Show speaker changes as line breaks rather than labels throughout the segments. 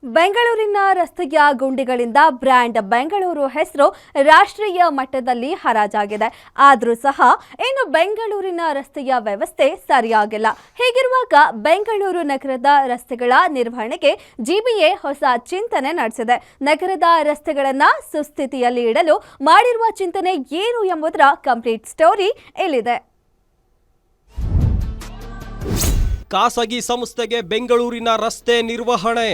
ಬೆಂಗಳೂರಿನ ರಸ್ತೆಯ ಗುಂಡಿಗಳಿಂದ ಬ್ರ್ಯಾಂಡ್ ಬೆಂಗಳೂರು ಹೆಸರು ರಾಷ್ಟ್ರೀಯ ಮಟ್ಟದಲ್ಲಿ ಹರಾಜಾಗಿದೆ. ಆದರೂ ಸಹ ಇನ್ನು ಬೆಂಗಳೂರಿನ ರಸ್ತೆಯ ವ್ಯವಸ್ಥೆ ಸರಿಯಾಗಿಲ್ಲ. ಹೀಗಿರುವಾಗ ಬೆಂಗಳೂರು ನಗರದ ರಸ್ತೆಗಳ ನಿರ್ವಹಣೆಗೆ ಜಿಬಿಎ ಹೊಸ ಚಿಂತನೆ ನಡೆಸಿದೆ. ನಗರದ ರಸ್ತೆಗಳನ್ನು ಸುಸ್ಥಿತಿಯಲ್ಲಿ ಇಡಲು ಮಾಡಿರುವ ಚಿಂತನೆ ಏನು ಎಂಬುದರ ಕಂಪ್ಲೀಟ್ ಸ್ಟೋರಿ ಇಲ್ಲಿದೆ.
ಖಾಸಗಿ ಸಂಸ್ಥೆಗೆ ಬೆಂಗಳೂರಿನ ರಸ್ತೆ ನಿರ್ವಹಣೆ.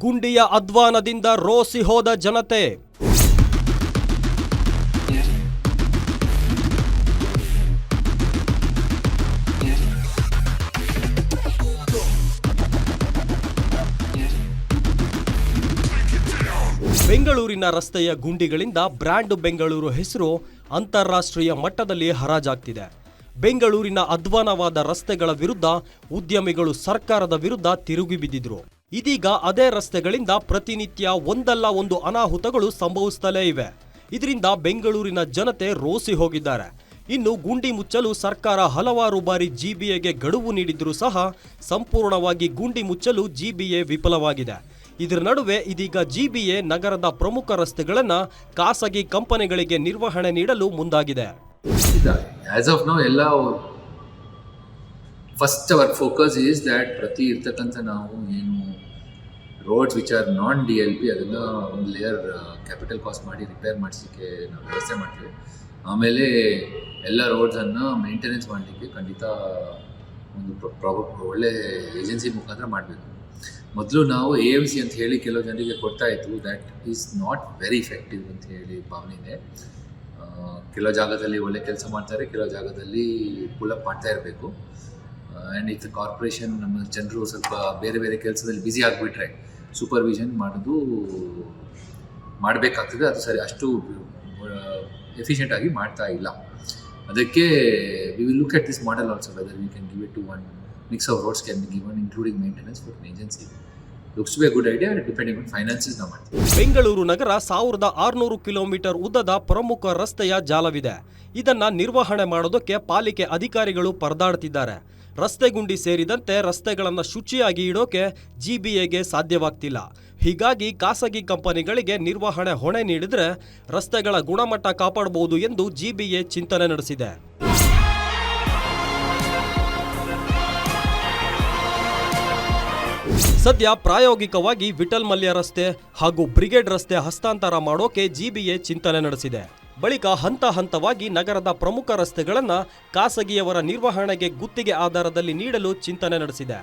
ಗುಂಡಿಯ ಅಧ್ವಾನದಿಂದ ರೋಸಿ ಹೋದ ಜನತೆ. ಬೆಂಗಳೂರಿನ ರಸ್ತೆಯ ಗುಂಡಿಗಳಿಂದ ಬ್ರ್ಯಾಂಡ್ ಬೆಂಗಳೂರು ಹೆಸರು ಅಂತಾರಾಷ್ಟ್ರೀಯ ಮಟ್ಟದಲ್ಲಿ ಹರಾಜಾಗ್ತಿದೆ. ಬೆಂಗಳೂರಿನ ಅಧ್ವಾನವಾದ ರಸ್ತೆಗಳ ವಿರುದ್ಧ ಉದ್ಯಮಿಗಳು ಸರ್ಕಾರದ ವಿರುದ್ಧ ತಿರುಗಿ ಬಿದ್ದಿದ್ರು. ಇದೀಗ ಅದೇ ರಸ್ತೆಗಳಿಂದ ಪ್ರತಿನಿತ್ಯ ಒಂದಲ್ಲ ಒಂದು ಅನಾಹುತಗಳು ಸಂಭವಿಸುತ್ತಲೇ ಇವೆ. ಇದರಿಂದ ಬೆಂಗಳೂರಿನ ಜನತೆ ರೋಸಿ ಹೋಗಿದ್ದಾರೆ. ಇನ್ನು ಗುಂಡಿ ಮುಚ್ಚಲು ಸರ್ಕಾರ ಹಲವಾರು ಬಾರಿ ಜಿಬಿಎಗೆ ಗಡುವು ನೀಡಿದ್ರೂ ಸಹ ಸಂಪೂರ್ಣವಾಗಿ ಗುಂಡಿ ಮುಚ್ಚಲು ಜಿಬಿಎ ವಿಫಲವಾಗಿದೆ. ಇದರ ನಡುವೆ ಇದೀಗ ಜಿಬಿಎ ನಗರದ ಪ್ರಮುಖ ರಸ್ತೆಗಳನ್ನು ಖಾಸಗಿ ಕಂಪನಿಗಳಿಗೆ ನಿರ್ವಹಣೆ ನೀಡಲು ಮುಂದಾಗಿದೆ.
As of now, first our focus is that ಪ್ರತಿ ಇರ್ತಕ್ಕಂಥ ನಾವು ಏನು roads which are non DLP ಅದೆಲ್ಲ ಒಂದು ಲೇಯರ್ ಕ್ಯಾಪಿಟಲ್ ಕಾಸ್ಟ್ ಮಾಡಿ ರಿಪೇರ್ ಮಾಡಿಸಲಿಕ್ಕೆ ನಾವು ವ್ಯವಸ್ಥೆ ಮಾಡ್ತೀವಿ. ಆಮೇಲೆ ಎಲ್ಲ ರೋಡ್ಸನ್ನು ಮೇಂಟೆನೆನ್ಸ್ ಮಾಡಲಿಕ್ಕೆ ಖಂಡಿತ ಒಂದು ಒಳ್ಳೆ ಏಜೆನ್ಸಿ ಮುಖಾಂತರ ಮಾಡಬೇಕು. ಮೊದಲು ನಾವು AMC ಅಂತ ಹೇಳಿ ಕೆಲವು ಜನರಿಗೆ ಕೊಡ್ತಾ ಇತ್ತು. That is not very effective ಅಂತ ಹೇಳಿ ಭಾವನೆ ಇದೆ. ಕೆಲವು ಜಾಗದಲ್ಲಿ ಒಳ್ಳೆ ಕೆಲಸ ಮಾಡ್ತಾರೆ, ಕೆಲವು ಜಾಗದಲ್ಲಿ ಪುಲಪ್ ಮಾಡ್ತಾ ಇರಬೇಕು. ಆ್ಯಂಡ್ ಇಫ್ ಕಾರ್ಪೊರೇಷನ್ ನಮ್ಮ ಜನರು ಸ್ವಲ್ಪ ಬೇರೆ ಬೇರೆ ಕೆಲಸದಲ್ಲಿ ಬ್ಯುಸಿ ಆಗಿಬಿಟ್ರೆ ಸೂಪರ್ವಿಷನ್ ಮಾಡೋದು ಮಾಡಬೇಕಾಗ್ತದೆ. ಅದು ಸರಿ ಅಷ್ಟು ಎಫಿಷಿಯೆಂಟಾಗಿ ಮಾಡ್ತಾ ಇಲ್ಲ. ಅದಕ್ಕೆ we will look at this model also whether we can give it to one mix of roads can be given including maintenance for an agency. Looks to be a good idea depending on finances ನಾವು ಮಾಡ್ತೀವಿ.
ಬೆಂಗಳೂರು ನಗರ 1600 kilometre ಉದ್ದದ ಪ್ರಮುಖ ರಸ್ತೆಯ ಜಾಲವಿದೆ. ಇದನ್ನ ನಿರ್ವಹಣೆ ಮಾಡೋದಕ್ಕೆ ಪಾಲಿಕೆ ಅಧಿಕಾರಿಗಳು ಪರದಾಡ್ತಿದ್ದಾರೆ. ರಸ್ತೆ ಗುಂಡಿ ಸೇರಿದಂತೆ ರಸ್ತೆಗಳನ್ನು ಶುಚಿಯಾಗಿ ಇಡೋಕೆ ಜಿಬಿಎಗೆ ಸಾಧ್ಯವಾಗ್ತಿಲ್ಲ. ಹೀಗಾಗಿ ಖಾಸಗಿ ಕಂಪನಿಗಳಿಗೆ ನಿರ್ವಹಣೆ ಹೊಣೆ ನೀಡಿದ್ರೆ ರಸ್ತೆಗಳ ಗುಣಮಟ್ಟ ಕಾಪಾಡಬಹುದು ಎಂದು ಜಿಬಿಎ ಚಿಂತನೆ ನಡೆಸಿದೆ. ಸದ್ಯ ಪ್ರಾಯೋಗಿಕವಾಗಿ ವಿಠಲ್ ಮಲ್ಯ ರಸ್ತೆ ಹಾಗೂ ಬ್ರಿಗೇಡ್ ರಸ್ತೆ ಹಸ್ತಾಂತರ ಮಾಡೋಕೆ ಜಿಬಿಎ ಚಿಂತನೆ ನಡೆಸಿದೆ. ಬಳಿಕ ಹಂತ ಹಂತವಾಗಿ ನಗರದ ಪ್ರಮುಖ ರಸ್ತೆಗಳನ್ನು ಖಾಸಗಿಯವರ ನಿರ್ವಹಣೆಗೆ ಗುತ್ತಿಗೆ ಆಧಾರದಲ್ಲಿ ನೀಡಲು ಚಿಂತನೆ ನಡೆಸಿದೆ.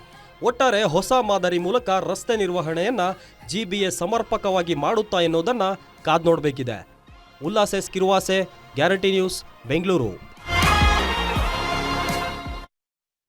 ಒಟ್ಟಾರೆ ಹೊಸ ಮಾದರಿ ಮೂಲಕ ರಸ್ತೆ ನಿರ್ವಹಣೆಯನ್ನ ಜಿಬಿಎ ಸಮರ್ಪಕವಾಗಿ ಮಾಡುತ್ತಾ ಎನ್ನುವುದನ್ನು ಕಾದು ನೋಡಬೇಕಿದೆ. Ullas S Kiruvase, guarantee news, Bengaluru.